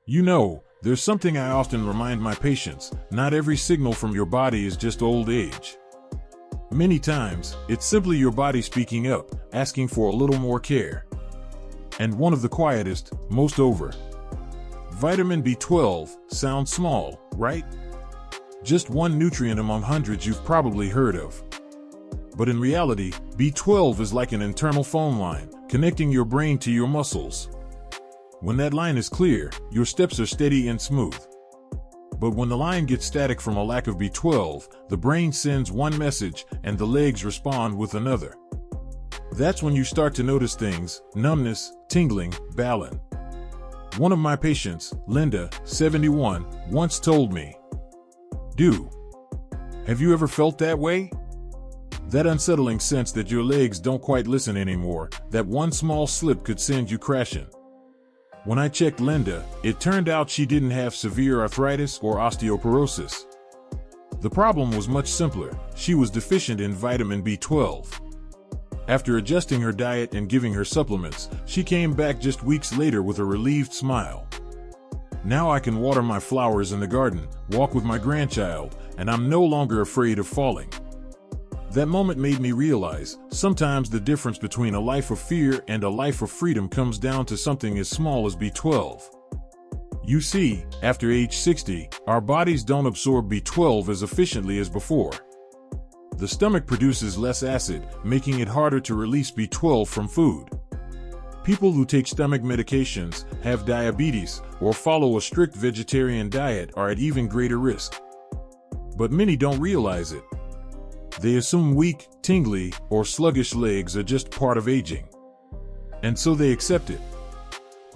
You know, there's something I often remind my patients: not every signal from your body is just old age. Many times, it's simply your body speaking up, asking for a little more care. And one of the quietest, most over. Vitamin B12 sounds small, right? Just one nutrient among hundreds you've probably heard of. But in reality, B12 is like an internal phone line, connecting your brain to your muscles. When that line is clear, your steps are steady and smooth. But when the line gets static from a lack of B12, the brain sends one message and the legs respond with another. That's when you start to notice things: numbness, tingling, balance. One of my patients, Linda, 71, once told me, have you ever felt that way? That unsettling sense that your legs don't quite listen anymore, that one small slip could send you crashing. When I checked Linda, it turned out she didn't have severe arthritis or osteoporosis. The problem was much simpler: she was deficient in vitamin B12. After adjusting her diet and giving her supplements, she came back just weeks later with a relieved smile. Now I can water my flowers in the garden, walk with my grandchild, and I'm no longer afraid of falling. That moment made me realize, sometimes the difference between a life of fear and a life of freedom comes down to something as small as B12. You see, after age 60, our bodies don't absorb B12 as efficiently as before. The stomach produces less acid, making it harder to release B12 from food. People who take stomach medications, have diabetes, or follow a strict vegetarian diet are at even greater risk. But many don't realize it. They assume weak, tingly, or sluggish legs are just part of aging. And so they accept it.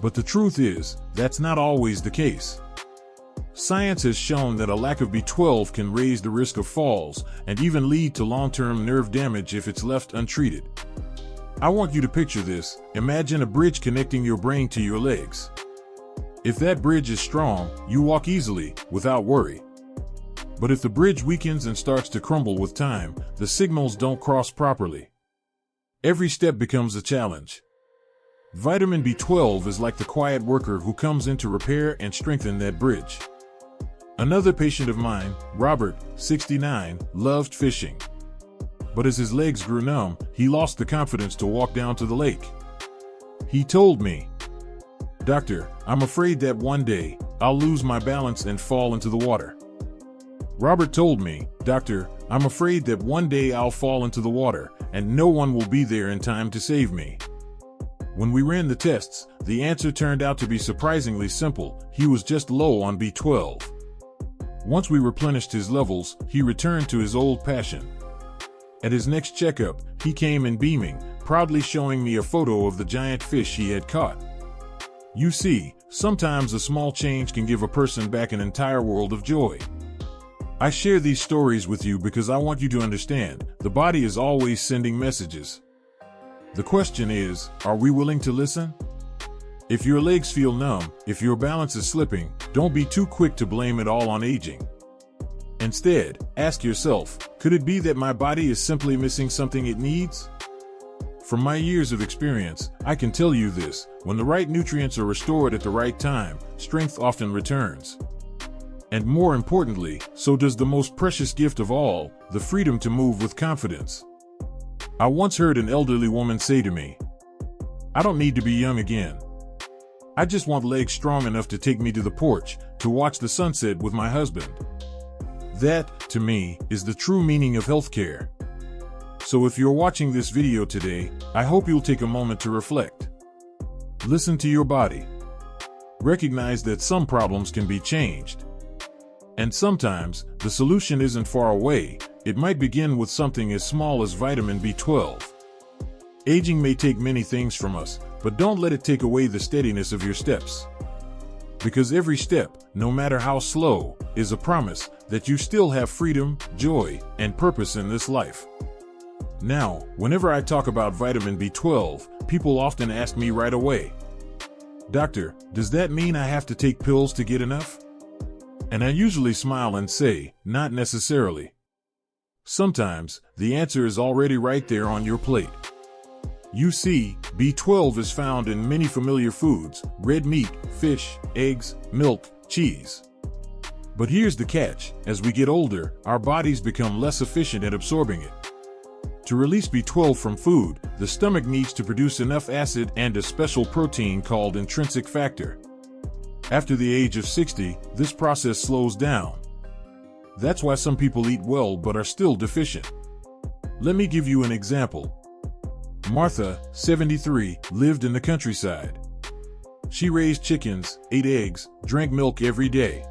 But the truth is, that's not always the case. Science has shown that a lack of B12 can raise the risk of falls and even lead to long-term nerve damage if it's left untreated. I want you to picture this: imagine a bridge connecting your brain to your legs. If that bridge is strong, you walk easily, without worry. But if the bridge weakens and starts to crumble with time, the signals don't cross properly. Every step becomes a challenge. Vitamin B12 is like the quiet worker who comes in to repair and strengthen that bridge. Another patient of mine, Robert, 69, loved fishing. But as his legs grew numb, he lost the confidence to walk down to the lake. He told me, "Doctor, I'm afraid that one day, I'll lose my balance and fall into the water." Robert told me, "Doctor, I'm afraid that one day I'll fall into the water, and no one will be there in time to save me." When we ran the tests, the answer turned out to be surprisingly simple: he was just low on B12. Once we replenished his levels, he returned to his old passion. At his next checkup, he came in beaming, proudly showing me a photo of the giant fish he had caught. You see, sometimes a small change can give a person back an entire world of joy. I share these stories with you because I want you to understand, the body is always sending messages. The question is, are we willing to listen? If your legs feel numb, if your balance is slipping, don't be too quick to blame it all on aging. Instead, ask yourself, could it be that my body is simply missing something it needs? From my years of experience, I can tell you this: when the right nutrients are restored at the right time, strength often returns. And more importantly, so does the most precious gift of all, the freedom to move with confidence. I once heard an elderly woman say to me, "I don't need to be young again. I just want legs strong enough to take me to the porch, to watch the sunset with my husband." That, to me, is the true meaning of healthcare. So if you're watching this video today, I hope you'll take a moment to reflect. Listen to your body. Recognize that some problems can be changed. And sometimes, the solution isn't far away. It might begin with something as small as vitamin B12. Aging may take many things from us, but don't let it take away the steadiness of your steps. Because every step, no matter how slow, is a promise that you still have freedom, joy, and purpose in this life. Now, whenever I talk about vitamin B12, people often ask me right away, "Doctor, does that mean I have to take pills to get enough?" And I usually smile and say, not necessarily. Sometimes, the answer is already right there on your plate. You see, B12 is found in many familiar foods: red meat, fish, eggs, milk, cheese. But here's the catch: as we get older, our bodies become less efficient at absorbing it. To release B12 from food, the stomach needs to produce enough acid and a special protein called intrinsic factor. After the age of 60, this process slows down. That's why some people eat well but are still deficient. Let me give you an example. Martha, 73, lived in the countryside. She raised chickens, ate eggs, drank milk every day.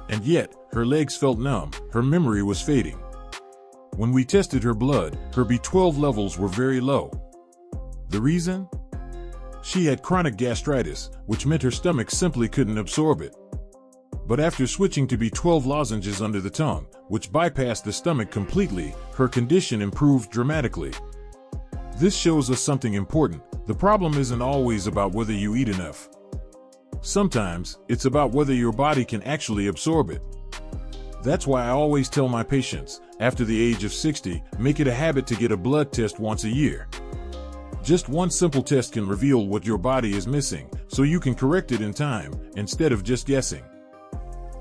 And yet, her legs felt numb, her memory was fading. When we tested her blood, her B12 levels were very low. The reason? She had chronic gastritis, which meant her stomach simply couldn't absorb it. But after switching to B12 lozenges under the tongue, which bypassed the stomach completely, her condition improved dramatically. This shows us something important. The problem isn't always about whether you eat enough. Sometimes, it's about whether your body can actually absorb it. That's why I always tell my patients, after the age of 60, make it a habit to get a blood test once a year. Just one simple test can reveal what your body is missing, so you can correct it in time, instead of just guessing.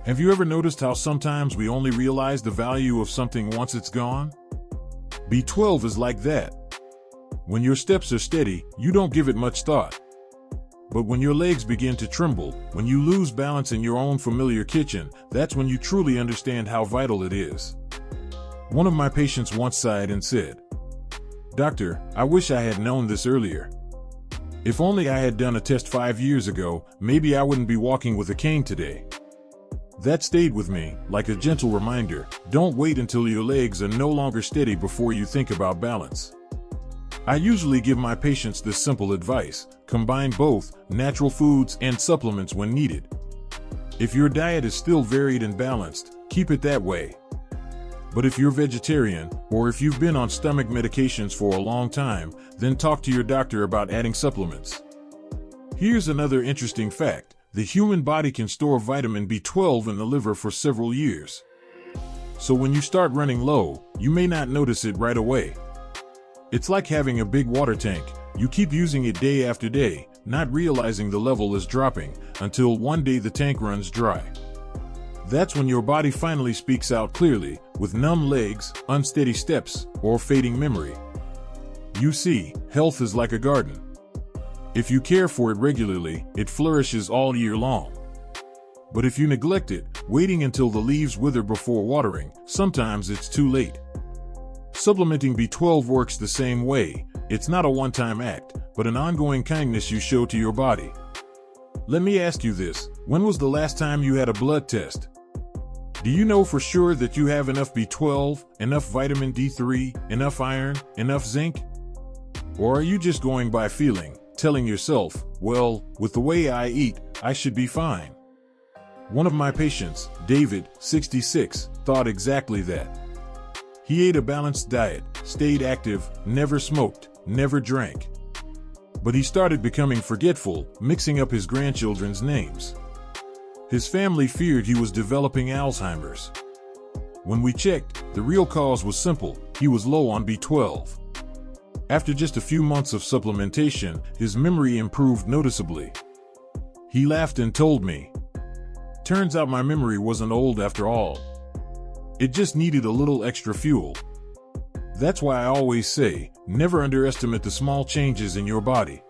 Have you ever noticed how sometimes we only realize the value of something once it's gone? B12 is like that. When your steps are steady, you don't give it much thought. But when your legs begin to tremble, when you lose balance in your own familiar kitchen, that's when you truly understand how vital it is. One of my patients once sighed and said, "Doctor, I wish I had known this earlier. If only I had done a test 5 years ago, maybe I wouldn't be walking with a cane today." That stayed with me, like a gentle reminder: don't wait until your legs are no longer steady before you think about balance. I usually give my patients this simple advice: combine both natural foods and supplements when needed. If your diet is still varied and balanced, keep it that way. But if you're vegetarian, or if you've been on stomach medications for a long time, then talk to your doctor about adding supplements. Here's another interesting fact: the human body can store vitamin B12 in the liver for several years. So when you start running low, you may not notice it right away. It's like having a big water tank. You keep using it day after day, not realizing the level is dropping, until one day the tank runs dry. That's when your body finally speaks out clearly, with numb legs, unsteady steps, or fading memory. You see, health is like a garden. If you care for it regularly, it flourishes all year long. But if you neglect it, waiting until the leaves wither before watering, sometimes it's too late. Supplementing B12 works the same way. It's not a one-time act, but an ongoing kindness you show to your body. Let me ask you this: when was the last time you had a blood test? Do you know for sure that you have enough B12, enough vitamin D3, enough iron, enough zinc? Or are you just going by feeling, telling yourself, well, with the way I eat, I should be fine? One of my patients, David, 66, thought exactly that. He ate a balanced diet, stayed active, never smoked, never drank. But he started becoming forgetful, mixing up his grandchildren's names. His family feared he was developing Alzheimer's. When we checked, the real cause was simple: he was low on B12. After just a few months of supplementation, his memory improved noticeably. He laughed and told me, "Turns out my memory wasn't old after all. It just needed a little extra fuel." That's why I always say, never underestimate the small changes in your body.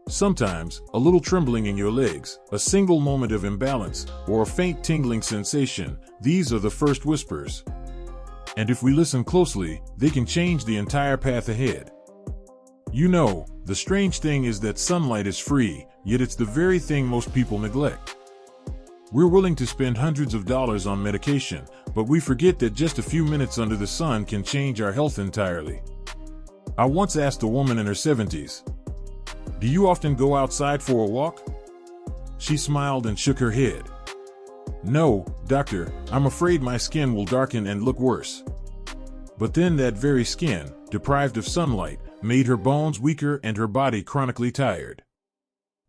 Sometimes, a little trembling in your legs, a single moment of imbalance, or a faint tingling sensation, these are the first whispers. And if we listen closely, they can change the entire path ahead. You know, the strange thing is that sunlight is free, yet it's the very thing most people neglect. We're willing to spend hundreds of dollars on medication, but we forget that just a few minutes under the sun can change our health entirely. I once asked a woman in her 70s, "Do you often go outside for a walk?" She smiled and shook her head. "No, doctor, I'm afraid my skin will darken and look worse." But then that very skin, deprived of sunlight, made her bones weaker and her body chronically tired.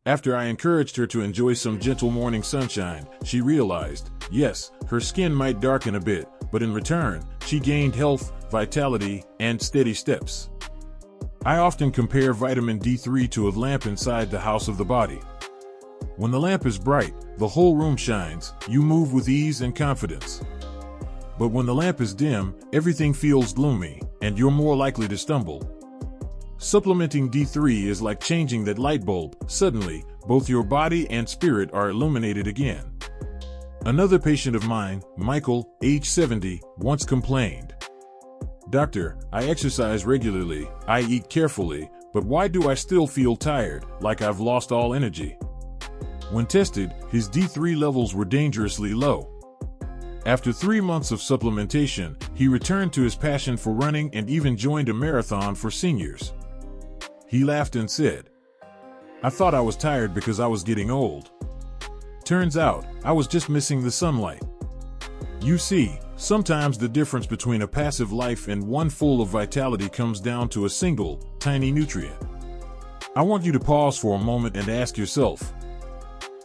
After I encouraged her to enjoy some gentle morning sunshine, she realized, yes, her skin might darken a bit, but in return, she gained health, vitality, and steady steps. I often compare vitamin D3 to a lamp inside the house of the body. When the lamp is bright, the whole room shines, you move with ease and confidence. But when the lamp is dim, everything feels gloomy, and you're more likely to stumble. Supplementing D3 is like changing that light bulb. Suddenly, both your body and spirit are illuminated again. Another patient of mine, Michael, age 70, once complained, "Doctor, I exercise regularly, I eat carefully, but why do I still feel tired, like I've lost all energy?" When tested, his D3 levels were dangerously low. After 3 months of supplementation, he returned to his passion for running and even joined a marathon for seniors. He laughed and said, "I thought I was tired because I was getting old. Turns out, I was just missing the sunlight." You see, sometimes the difference between a passive life and one full of vitality comes down to a single, tiny nutrient. I want you to pause for a moment and ask yourself,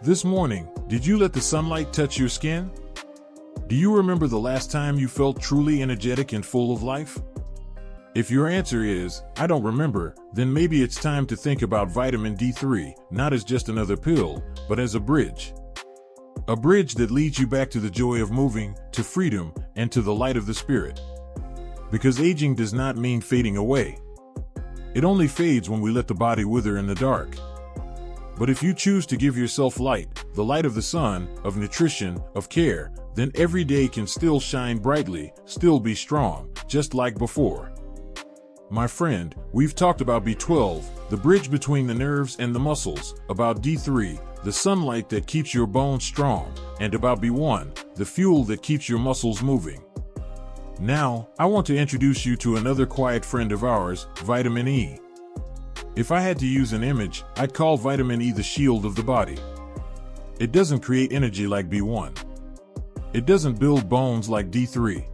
this morning, did you let the sunlight touch your skin? Do you remember the last time you felt truly energetic and full of life? If your answer is, "I don't remember," then maybe it's time to think about vitamin D3, not as just another pill, but as a bridge. A bridge that leads you back to the joy of moving, to freedom, and to the light of the spirit. Because aging does not mean fading away. It only fades when we let the body wither in the dark. But if you choose to give yourself light, the light of the sun, of nutrition, of care, then every day can still shine brightly, still be strong, just like before. My friend, we've talked about B12, the bridge between the nerves and the muscles, about D3, the sunlight that keeps your bones strong, and about B1, the fuel that keeps your muscles moving. Now, I want to introduce you to another quiet friend of ours, vitamin E. If I had to use an image, I'd call vitamin E the shield of the body. It doesn't create energy like B1. It doesn't build bones like D3.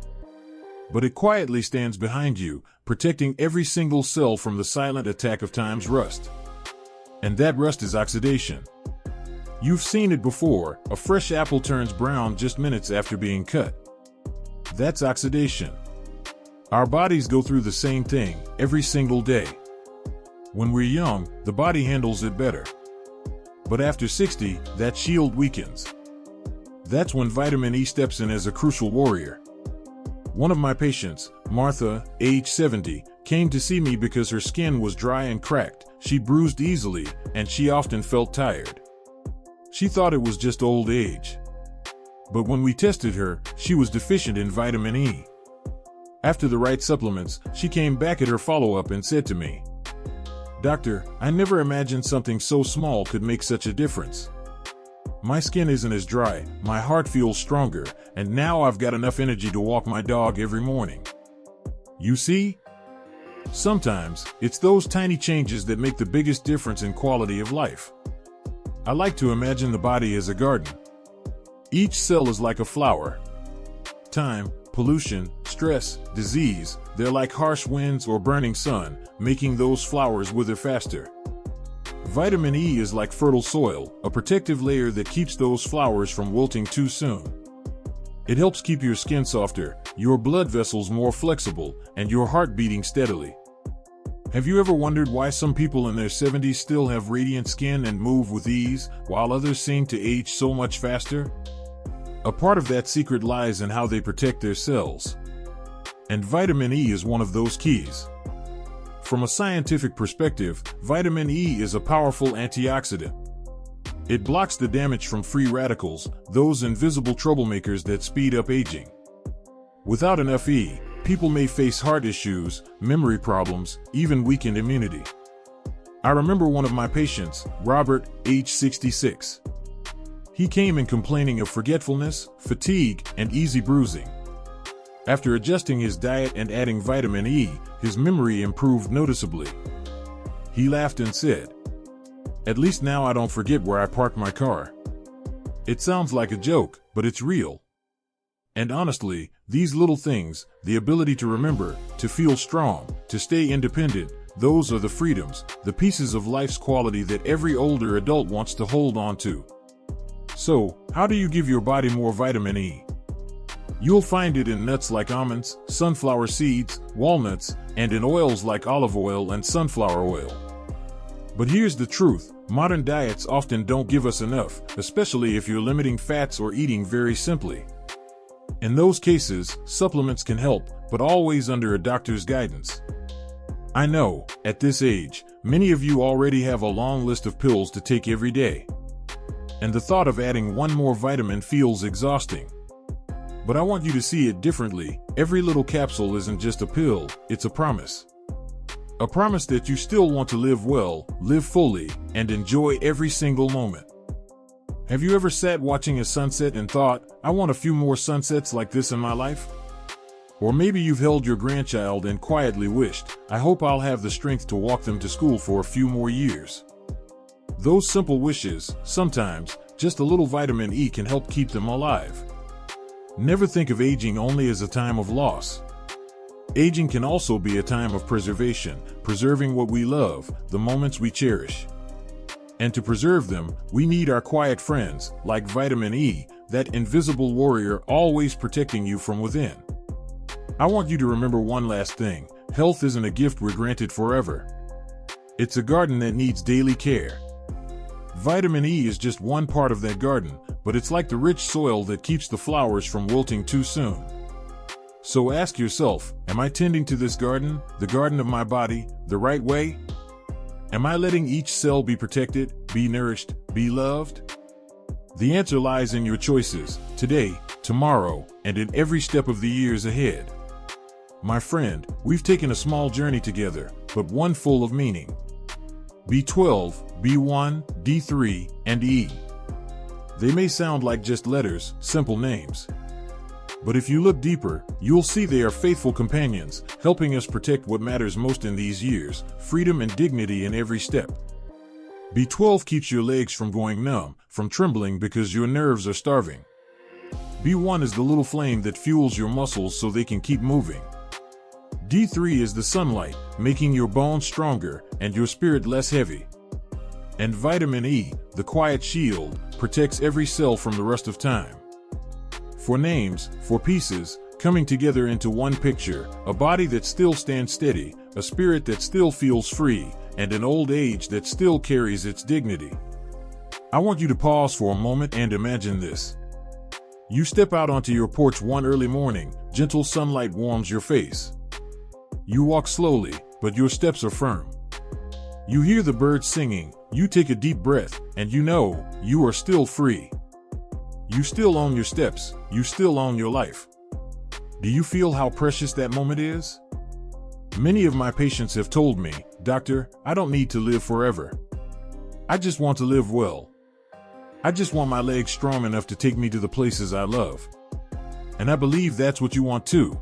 But it quietly stands behind you, protecting every single cell from the silent attack of time's rust. And that rust is oxidation. You've seen it before, a fresh apple turns brown just minutes after being cut. That's oxidation. Our bodies go through the same thing, every single day. When we're young, the body handles it better. But after 60, that shield weakens. That's when vitamin E steps in as a crucial warrior. One of my patients, Martha, age 70, came to see me because her skin was dry and cracked, she bruised easily, and she often felt tired. She thought it was just old age. But when we tested her, she was deficient in vitamin E. After the right supplements, she came back at her follow-up and said to me, "Doctor, I never imagined something so small could make such a difference. My skin isn't as dry, my heart feels stronger, and now I've got enough energy to walk my dog every morning." You see? Sometimes, it's those tiny changes that make the biggest difference in quality of life. I like to imagine the body as a garden. Each cell is like a flower. Time, pollution, stress, disease, they're like harsh winds or burning sun, making those flowers wither faster. Vitamin E is like fertile soil, a protective layer that keeps those flowers from wilting too soon. It helps keep your skin softer, your blood vessels more flexible, and your heart beating steadily. Have you ever wondered why some people in their 70s still have radiant skin and move with ease, while others seem to age so much faster? A part of that secret lies in how they protect their cells. And vitamin E is one of those keys. From a scientific perspective, vitamin E is a powerful antioxidant. It blocks the damage from free radicals, those invisible troublemakers that speed up aging. Without enough E, people may face heart issues, memory problems, even weakened immunity. I remember one of my patients, Robert, age 66. He came in complaining of forgetfulness, fatigue, and easy bruising. After adjusting his diet and adding vitamin E, his memory improved noticeably. He laughed and said, "At least now I don't forget where I parked my car." It sounds like a joke, but it's real. And honestly, these little things, the ability to remember, to feel strong, to stay independent, those are the freedoms, the pieces of life's quality that every older adult wants to hold on to. So, how do you give your body more vitamin E? You'll find it in nuts like almonds, sunflower seeds, walnuts, and in oils like olive oil and sunflower oil. But here's the truth, modern diets often don't give us enough, especially if you're limiting fats or eating very simply. In those cases, supplements can help, but always under a doctor's guidance. I know, at this age, many of you already have a long list of pills to take every day. And the thought of adding one more vitamin feels exhausting. But I want you to see it differently. Every little capsule isn't just a pill, it's a promise. A promise that you still want to live well, live fully, and enjoy every single moment. Have you ever sat watching a sunset and thought, I want a few more sunsets like this in my life? Or maybe you've held your grandchild and quietly wished, I hope I'll have the strength to walk them to school for a few more years. Those simple wishes, sometimes, just a little vitamin E can help keep them alive. Never think of aging only as a time of loss. Aging can also be a time of preservation, preserving what we love, the moments we cherish. And to preserve them, we need our quiet friends, like vitamin E, that invisible warrior always protecting you from within. I want you to remember one last thing, health isn't a gift we're granted forever. It's a garden that needs daily care. Vitamin E is just one part of that garden, but it's like the rich soil that keeps the flowers from wilting too soon. So ask yourself, am I tending to this garden, the garden of my body, the right way? Am I letting each cell be protected, be nourished, be loved? The answer lies in your choices, today, tomorrow, and in every step of the years ahead. My friend, we've taken a small journey together, but one full of meaning. B12, B1, D3, and E. They may sound like just letters, simple names. But if you look deeper, you'll see they are faithful companions, helping us protect what matters most in these years, freedom and dignity in every step. B12 keeps your legs from going numb, from trembling because your nerves are starving. B1 is the little flame that fuels your muscles so they can keep moving. D3 is the sunlight, making your bones stronger and your spirit less heavy. And vitamin E, the quiet shield, protects every cell from the rust of time. For names, for pieces, coming together into one picture, a body that still stands steady, a spirit that still feels free, and an old age that still carries its dignity. I want you to pause for a moment and imagine this. You step out onto your porch one early morning, gentle sunlight warms your face. You walk slowly, but your steps are firm. You hear the birds singing, you take a deep breath, and you know, you are still free. You still own your steps, you still own your life. Do you feel how precious that moment is? Many of my patients have told me, Doctor, I don't need to live forever. I just want to live well. I just want my legs strong enough to take me to the places I love. And I believe that's what you want too.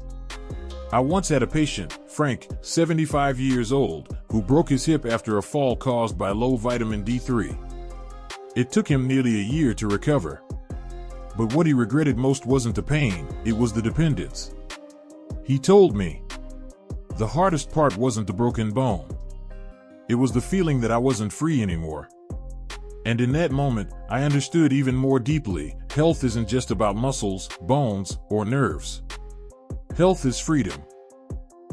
I once had a patient, Frank, 75 years old, who broke his hip after a fall caused by low vitamin D3. It took him nearly a year to recover. But what he regretted most wasn't the pain, it was the dependence. He told me, the hardest part wasn't the broken bone. It was the feeling that I wasn't free anymore. And in that moment, I understood even more deeply, health isn't just about muscles, bones, or nerves. Health is freedom.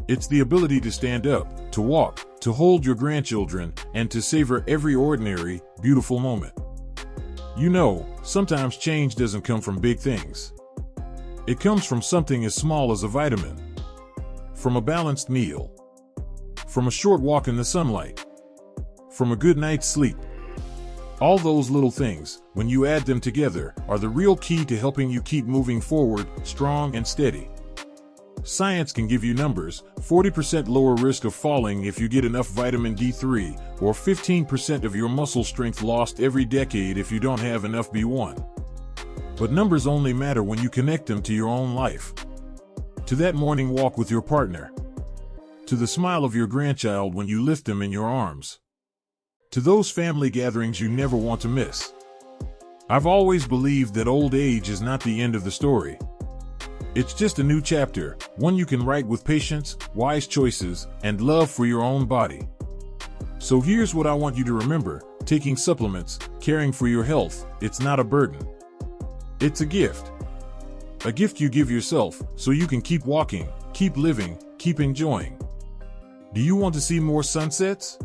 It's the ability to stand up, to walk, to hold your grandchildren, and to savor every ordinary, beautiful moment. You know, sometimes change doesn't come from big things. It comes from something as small as a vitamin. From a balanced meal. From a short walk in the sunlight. From a good night's sleep. All those little things, when you add them together, are the real key to helping you keep moving forward, strong and steady. Science can give you numbers, 40% lower risk of falling if you get enough vitamin D3, or 15% of your muscle strength lost every decade if you don't have enough B1. But numbers only matter when you connect them to your own life. To that morning walk with your partner. To the smile of your grandchild when you lift them in your arms. To those family gatherings you never want to miss. I've always believed that old age is not the end of the story. It's just a new chapter, one you can write with patience, wise choices, and love for your own body. So here's what I want you to remember, taking supplements, caring for your health, it's not a burden. It's a gift. A gift you give yourself, so you can keep walking, keep living, keep enjoying. Do you want to see more sunsets?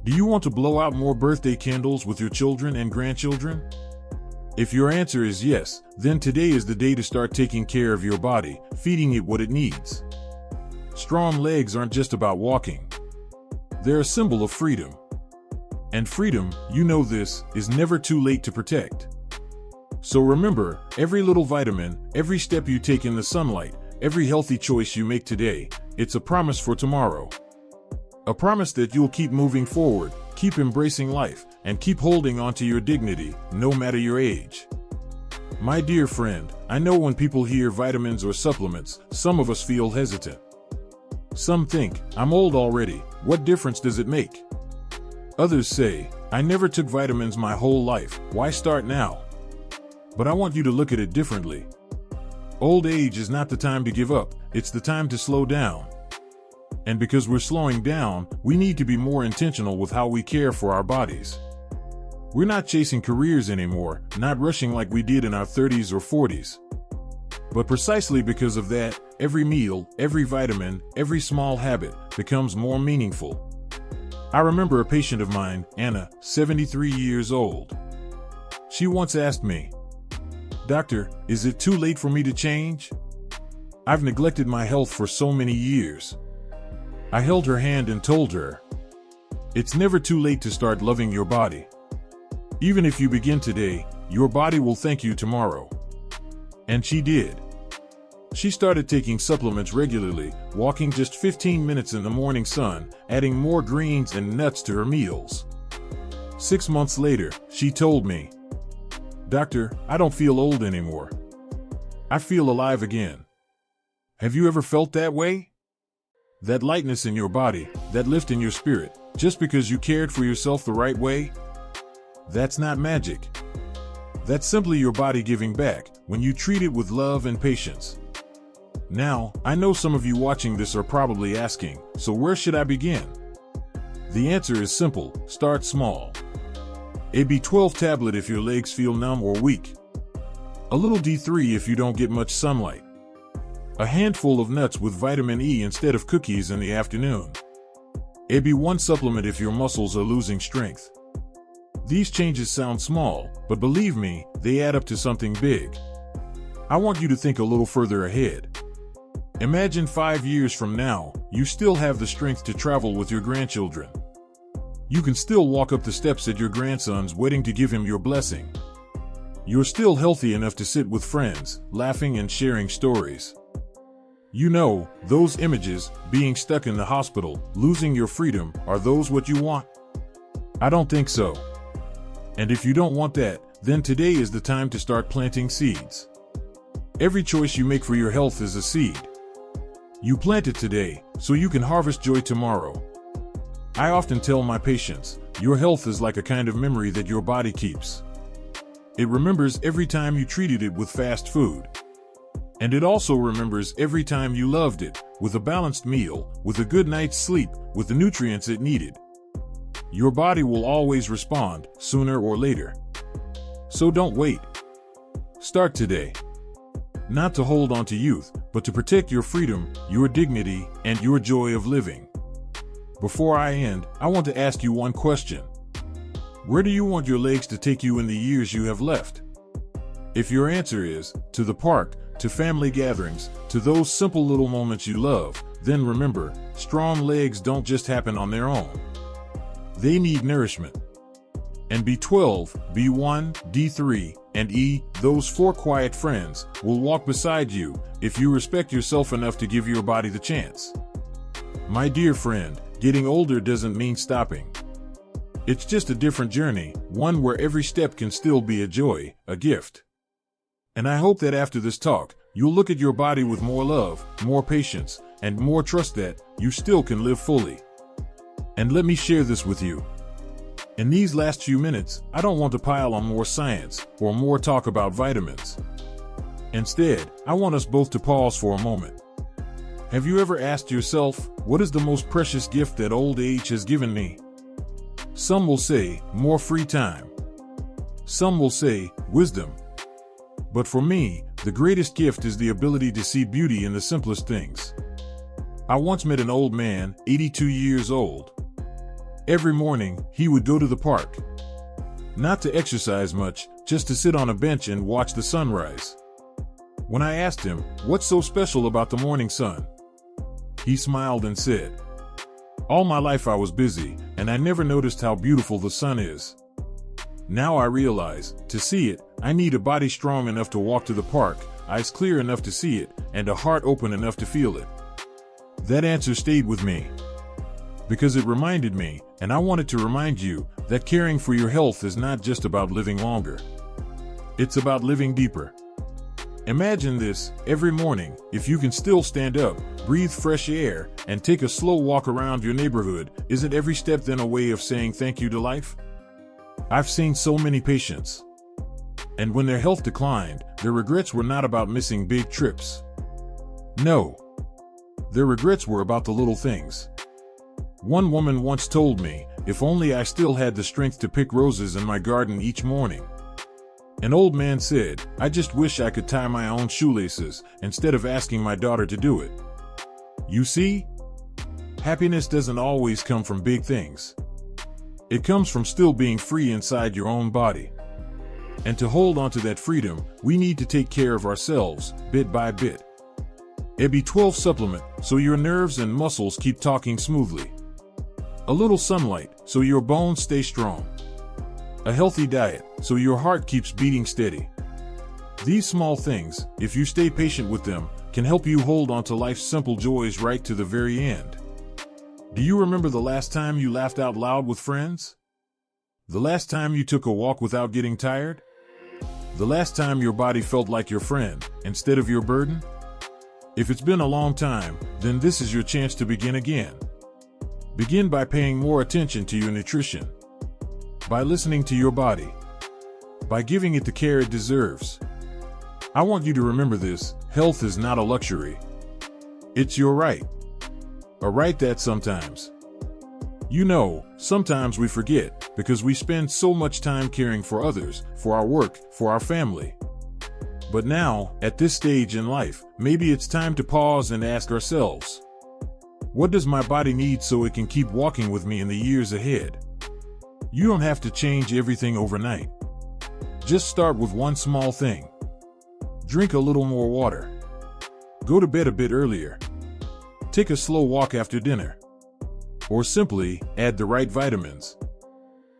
Do you want to blow out more birthday candles with your children and grandchildren? If your answer is yes, then today is the day to start taking care of your body, feeding it what it needs. Strong legs aren't just about walking. They're a symbol of freedom. And freedom, you know this, is never too late to protect. So remember, every little vitamin, every step you take in the sunlight, every healthy choice you make today, it's a promise for tomorrow. A promise that you'll keep moving forward, keep embracing life, and keep holding on to your dignity, no matter your age. My dear friend, I know when people hear vitamins or supplements, some of us feel hesitant. Some think, I'm old already, what difference does it make? Others say, I never took vitamins my whole life, why start now? But I want you to look at it differently. Old age is not the time to give up, it's the time to slow down. And because we're slowing down, we need to be more intentional with how we care for our bodies. We're not chasing careers anymore, not rushing like we did in our 30s or 40s. But precisely because of that, every meal, every vitamin, every small habit becomes more meaningful. I remember a patient of mine, Anna, 73 years old. She once asked me, "Doctor, is it too late for me to change? I've neglected my health for so many years." I held her hand and told her, "It's never too late to start loving your body. Even if you begin today, your body will thank you tomorrow." And she did. She started taking supplements regularly, walking just 15 minutes in the morning sun, adding more greens and nuts to her meals. 6 months later, she told me, "Doctor, I don't feel old anymore. I feel alive again." Have you ever felt that way? That lightness in your body, that lift in your spirit, just because you cared for yourself the right way? That's not magic. That's simply your body giving back, when you treat it with love and patience. Now, I know some of you watching this are probably asking, so where should I begin? The answer is simple, start small. A B12 tablet if your legs feel numb or weak. A little D3 if you don't get much sunlight. A handful of nuts with vitamin E instead of cookies in the afternoon. A B1 supplement if your muscles are losing strength. These changes sound small, but believe me, they add up to something big. I want you to think a little further ahead. Imagine 5 years from now, you still have the strength to travel with your grandchildren. You can still walk up the steps at your grandson's wedding to give him your blessing. You're still healthy enough to sit with friends, laughing and sharing stories. You know, those images, being stuck in the hospital, losing your freedom, are those what you want? I don't think so. And if you don't want that, then today is the time to start planting seeds. Every choice you make for your health is a seed. You plant it today, so you can harvest joy tomorrow. I often tell my patients, your health is like a kind of memory that your body keeps. It remembers every time you treated it with fast food. And it also remembers every time you loved it, with a balanced meal, with a good night's sleep, with the nutrients it needed. Your body will always respond, sooner or later. So don't wait. Start today. Not to hold on to youth, but to protect your freedom, your dignity, and your joy of living. Before I end, I want to ask you one question. Where do you want your legs to take you in the years you have left? If your answer is, to the park, to family gatherings, to those simple little moments you love, then remember, strong legs don't just happen on their own. They need nourishment. And B12, B1, D3, and E, those 4 quiet friends, will walk beside you if you respect yourself enough to give your body the chance. My dear friend, getting older doesn't mean stopping. It's just a different journey, one where every step can still be a joy, a gift. And I hope that after this talk, you'll look at your body with more love, more patience, and more trust that you still can live fully. And let me share this with you. In these last few minutes, I don't want to pile on more science or more talk about vitamins. Instead, I want us both to pause for a moment. Have you ever asked yourself, what is the most precious gift that old age has given me? Some will say, more free time. Some will say, wisdom. But for me, the greatest gift is the ability to see beauty in the simplest things. I once met an old man, 82 years old. Every morning, he would go to the park. Not to exercise much, just to sit on a bench and watch the sunrise. When I asked him, "What's so special about the morning sun?" he smiled and said, "All my life I was busy, and I never noticed how beautiful the sun is. Now I realize, to see it, I need a body strong enough to walk to the park, eyes clear enough to see it, and a heart open enough to feel it." That answer stayed with me, because it reminded me, and I wanted to remind you, that caring for your health is not just about living longer. It's about living deeper. Imagine this: every morning, if you can still stand up, breathe fresh air, and take a slow walk around your neighborhood, isn't every step then a way of saying thank you to life? I've seen so many patients, and when their health declined, their regrets were not about missing big trips. No, their regrets were about the little things. One woman once told me, "If only I still had the strength to pick roses in my garden each morning." An old man said, "I just wish I could tie my own shoelaces, instead of asking my daughter to do it." You see? Happiness doesn't always come from big things. It comes from still being free inside your own body. And to hold on to that freedom, we need to take care of ourselves, bit by bit. A B12 supplement, so your nerves and muscles keep talking smoothly. A little sunlight, so your bones stay strong. A healthy diet, so your heart keeps beating steady. These small things, if you stay patient with them, can help you hold on to life's simple joys right to the very end. Do you remember the last time you laughed out loud with friends? The last time you took a walk without getting tired? The last time your body felt like your friend, instead of your burden? If it's been a long time, then this is your chance to begin again. Begin by paying more attention to your nutrition, by listening to your body, by giving it the care it deserves. I want you to remember this: health is not a luxury. It's your right. A right that sometimes, sometimes we forget, because we spend so much time caring for others, for our work, for our family. But now, at this stage in life, maybe it's time to pause and ask ourselves, what does my body need so it can keep walking with me in the years ahead? You don't have to change everything overnight. Just start with one small thing. Drink a little more water. Go to bed a bit earlier. Take a slow walk after dinner. Or simply, add the right vitamins.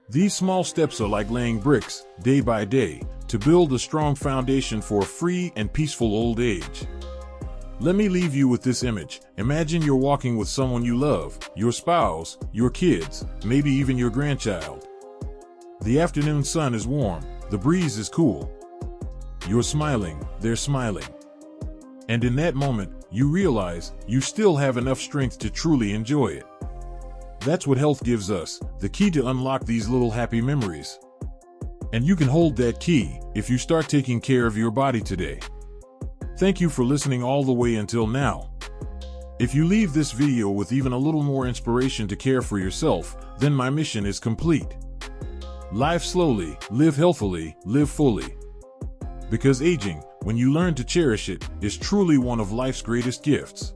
These small steps are like laying bricks, day by day, to build a strong foundation for a free and peaceful old age. Let me leave you with this image. Imagine you're walking with someone you love, your spouse, your kids, maybe even your grandchild. The afternoon sun is warm, the breeze is cool. You're smiling, they're smiling. And in that moment, you realize you still have enough strength to truly enjoy it. That's what health gives us, the key to unlock these little happy memories. And you can hold that key if you start taking care of your body today. Thank you for listening all the way until now. If you leave this video with even a little more inspiration to care for yourself, then my mission is complete. Live slowly, live healthily, live fully. Because aging, when you learn to cherish it, is truly one of life's greatest gifts.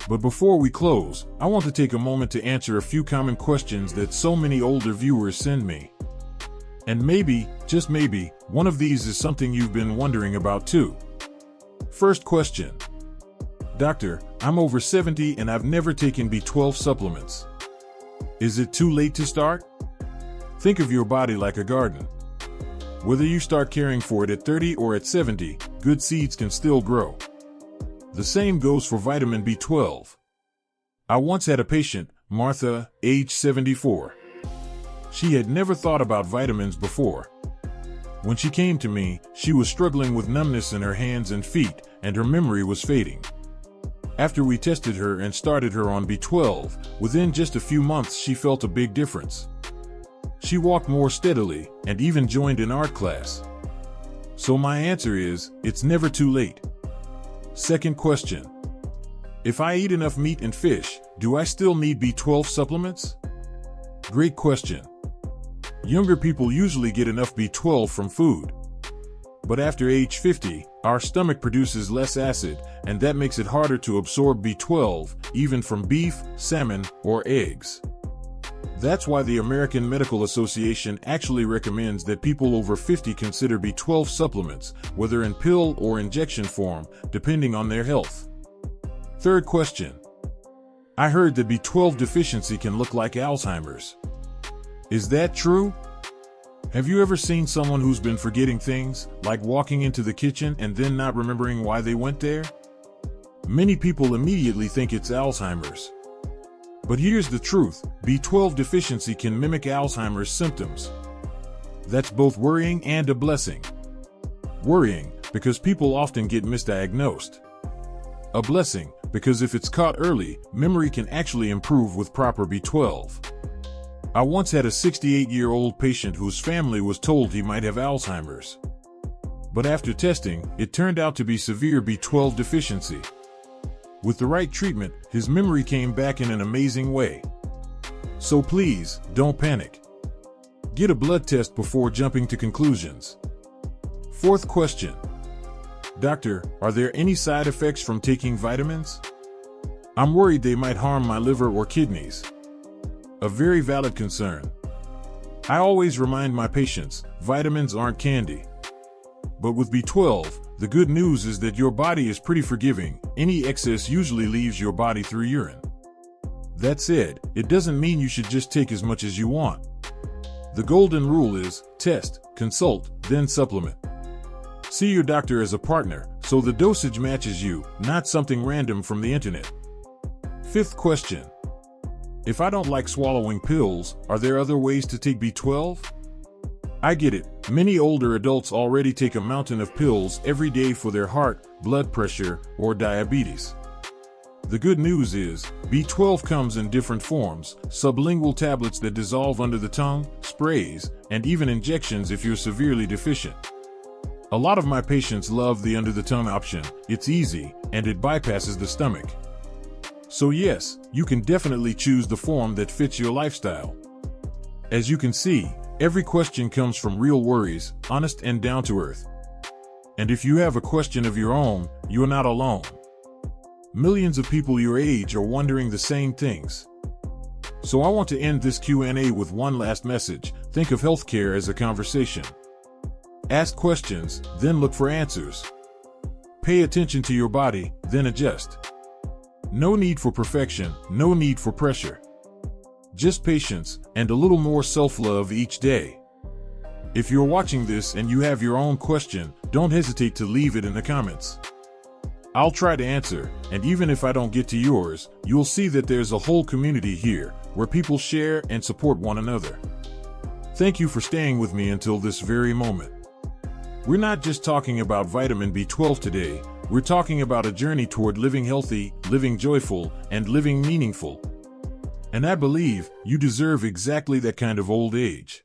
But before we close, I want to take a moment to answer a few common questions that so many older viewers send me. And maybe, just maybe, one of these is something you've been wondering about too. First question. Doctor, I'm over 70 and I've never taken B12 supplements. Is it too late to start? Think of your body like a garden. Whether you start caring for it at 30 or at 70, good seeds can still grow. The same goes for vitamin B12. I once had a patient, Martha, age 74. She had never thought about vitamins before. When she came to me, she was struggling with numbness in her hands and feet, and her memory was fading. After we tested her and started her on B12, within just a few months she felt a big difference. She walked more steadily, and even joined an art class. So my answer is, it's never too late. Second question. If I eat enough meat and fish, do I still need B12 supplements? Great question. Younger people usually get enough B12 from food. But after age 50, our stomach produces less acid, and that makes it harder to absorb B12, even from beef, salmon, or eggs. That's why the American Medical Association actually recommends that people over 50 consider B12 supplements, whether in pill or injection form, depending on their health. Third question. I heard that B12 deficiency can look like Alzheimer's. Is that true? Have you ever seen someone who's been forgetting things, like walking into the kitchen and then not remembering why they went there? Many people immediately think it's Alzheimer's. But here's the truth, B12 deficiency can mimic Alzheimer's symptoms. That's both worrying and a blessing. Worrying, because people often get misdiagnosed. A blessing, because if it's caught early, memory can actually improve with proper B12. I once had a 68-year-old patient whose family was told he might have Alzheimer's. But after testing, it turned out to be severe B12 deficiency. With the right treatment, his memory came back in an amazing way. So please, don't panic. Get a blood test before jumping to conclusions. Fourth question. Doctor, are there any side effects from taking vitamins? I'm worried they might harm my liver or kidneys. A very valid concern. I always remind my patients, vitamins aren't candy. But with B12, the good news is that your body is pretty forgiving. Any excess usually leaves your body through urine. That said, it doesn't mean you should just take as much as you want. The golden rule is, test, consult, then supplement. See your doctor as a partner, so the dosage matches you, not something random from the internet. Fifth question. If I don't like swallowing pills, are there other ways to take B12? I get it. Many older adults already take a mountain of pills every day for their heart, blood pressure, or diabetes. The good news is, B12 comes in different forms: sublingual tablets that dissolve under the tongue, sprays, and even injections if you're severely deficient. A lot of my patients love the under-the-tongue option. It's easy, and it bypasses the stomach. So yes, you can definitely choose the form that fits your lifestyle. As you can see, every question comes from real worries, honest and down to earth. And if you have a question of your own, you're not alone. Millions of people your age are wondering the same things. So I want to end this Q&A with one last message. Think of healthcare as a conversation. Ask questions, then look for answers. Pay attention to your body, then adjust. No need for perfection, no need for pressure. Just patience, and a little more self-love each day. If you're watching this and you have your own question, don't hesitate to leave it in the comments. I'll try to answer, and even if I don't get to yours, you'll see that there's a whole community here, where people share and support one another. Thank you for staying with me until this very moment. We're not just talking about vitamin B12 today, we're talking about a journey toward living healthy, living joyful, and living meaningful. And I believe you deserve exactly that kind of old age.